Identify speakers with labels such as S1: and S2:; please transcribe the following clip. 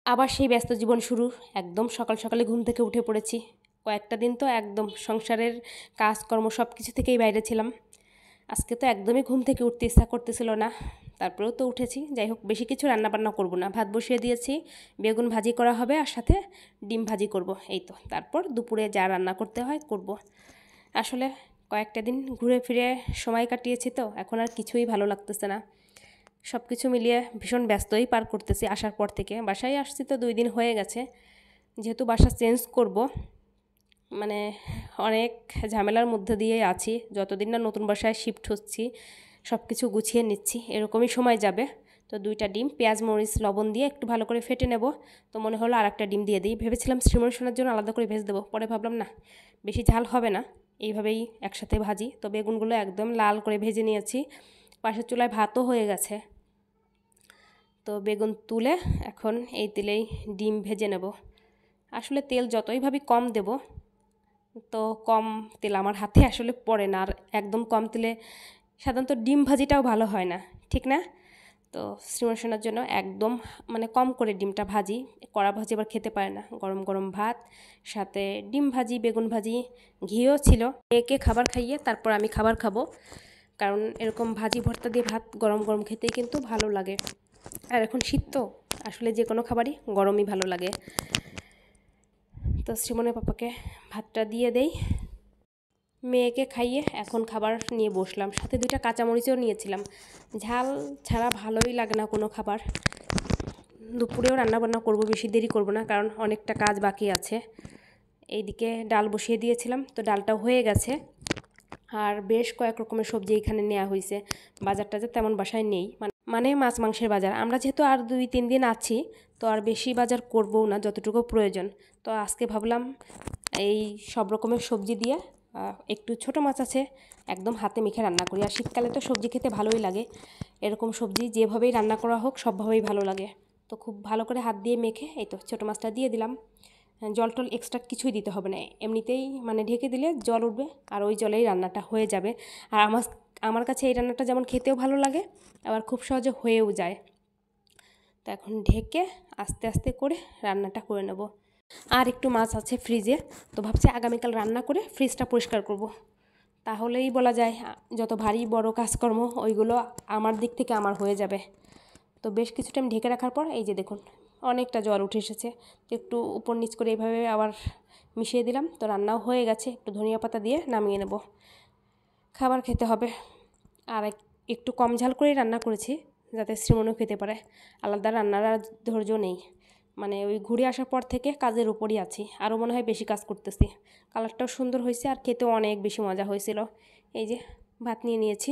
S1: আবার সেই ব্যস্ত জীবন শুরু। একদম সকাল সকালে ঘুম থেকে উঠে পড়েছি। কয়েকটা দিন তো একদম সংসারের কাজকর্ম সব কিছু থেকেই বাইরে ছিলাম। আজকে তো একদমই ঘুম থেকে উঠতে ইচ্ছা করতেছিল না, তারপরেও তো উঠেছি। যাই হোক, বেশি কিছু রান্নাবান্না করব না, ভাত বসিয়ে দিয়েছি, বেগুন ভাজি করা হবে আর সাথে ডিম ভাজি করব, এই তো। তারপর দুপুরে যা রান্না করতে হয় করব। আসলে কয়েকটা দিন ঘুরে ফিরে সময় কাটিয়েছি, তো এখন আর কিছুই ভালো লাগতেছে না। সব কিছু মিলিয়ে ভীষণ ব্যস্তই পার করতেছি আসার পর থেকে। বাসায় আসছি তো 2 দিন হয়ে গেছে। যেহেতু বাসা চেঞ্জ করব, মানে অনেক ঝামেলার মধ্যে দিয়ে আছি। যতদিন না নতুন বাসায় শিফট হচ্ছি, সব কিছু গুছিয়ে নিচ্ছি, এরকমই সময় যাবে। তো 2টা ডিম পেঁয়াজ মরিচ লবণ দিয়ে একটু ভালো করে ফেটে নেব। তো মনে হলো আর একটা ডিম দিয়ে দিই। ভেবেছিলাম শ্রীমন সোনার জন্য আলাদা করে ভেজে দেবো, পরে ভাবলাম না, বেশি ঝাল হবে না, এইভাবেই একসাথে ভাজি। তো বেগুনগুলো একদম লাল করে ভেজে নিয়েছি। পাশের চুলায় ভাতও হয়ে গেছে। তো বেগুন তুলে এখন এই তেলেই ডিম ভেজে নেব। আসলে তেল যতই ভাবি কম দেব, তো কম তেল আমার হাতে আসলে পড়ে না। আর একদম কম তেলে সাধারণত ডিম ভাজিটাও ভালো হয় না, ঠিক না? তো শ্রীমান সোনার জন্য একদম মানে কম করে ডিমটা ভাজি। কড়া ভাজি আবার খেতে পারে না। গরম গরম ভাত, সাথে ডিম ভাজি, বেগুন ভাজি, ঘিও ছিল। একে খাবার খাইয়ে তারপর আমি খাবার খাবো, কারণ এরকম ভাজি ভর্তা দিয়ে ভাত গরম গরম খেতেই কিন্তু ভালো লাগে। আর এখন শীত তো, আসলে যে কোনো খাবারই গরমই ভালো লাগে। তো শ্রীমনের পাপাকে ভাতটা দিয়ে দেই, মেয়েকে খাইয়ে এখন খাবার নিয়ে বসলাম। সাথে 2টা কাঁচামরিচও নিয়েছিলাম। ঝাল ছাড়া ভালোই লাগে না কোনো খাবার। দুপুরেও রান্নাবান্না করব, বেশি দেরি করব না, কারণ অনেকটা কাজ বাকি আছে। এইদিকে ডাল বসিয়ে দিয়েছিলাম, তো ডালটাও হয়ে গেছে। আর বেশ কয়েক রকমের সবজি এখানে নেওয়া হয়েছে। বাজারটা যে তেমন বাসায় নেই, মানে মাছ মাংসের বাজার। আমরা যেহেতু আর 2-3 দিন আছি, তো আর বেশি বাজার করবও না, যতটুকু প্রয়োজন। তো আজকে ভাবলাম এই সব রকমের সবজি দিয়ে একটু ছোট মাছ আছে, একদম হাতে মেখে রান্না করি। আর শীতকালে তো সবজি খেতে ভালোই লাগে। এরকম সবজি যেভাবেই রান্না করা হোক সবভাবেই ভালো লাগে। তো খুব ভালো করে হাত দিয়ে মেখে এই তো ছোটো মাছটা দিয়ে দিলাম। জল টল এক্সট্রা কিছুই দিতে হবে না, এমনিতেই মানে ঢেকে দিলে জল উঠবে আর ওই জলেই রান্নাটা হয়ে যাবে। আর আমার কাছে এই রান্নাটা যেমন খেতেও ভালো লাগে, আবার খুব সহজে হয়েও যায়। তো এখন ঢেকে আস্তে আস্তে করে রান্নাটা করে নেব। আর একটু মাছ আছে ফ্রিজে, তো ভাবছি আগামীকাল রান্না করে ফ্রিজটা পরিষ্কার করব। তাহলেই বলা যায় যত ভারী বড় কাজকর্ম ওইগুলো আমার দিক থেকে আমার হয়ে যাবে। তো বেশ কিছু টাইম ঢেকে রাখার পর এই যে দেখুন অনেকটা জল উঠে এসেছে। তো একটু উপর নিচ করে এইভাবে আবার মিশিয়ে দিলাম। তো রান্নাও হয়ে গেছে, একটু ধনিয়া পাতা দিয়ে নামিয়ে নেব। খাবার খেতে হবে। আর একটু কম ঝাল করেই রান্না করেছি, যাতে শ্রীমনও খেতে পারে। আলাদা রান্নার আর ধৈর্য নেই, মানে ওই ঘুরে আসার পর থেকে কাজের উপরই আছি। আরও মনে হয় বেশি কাজ করতেছি। কালারটাও সুন্দর হয়েছে আর খেতেও অনেক বেশি মজা হয়েছিল। এই যে ভাত নিয়ে নিয়েছি।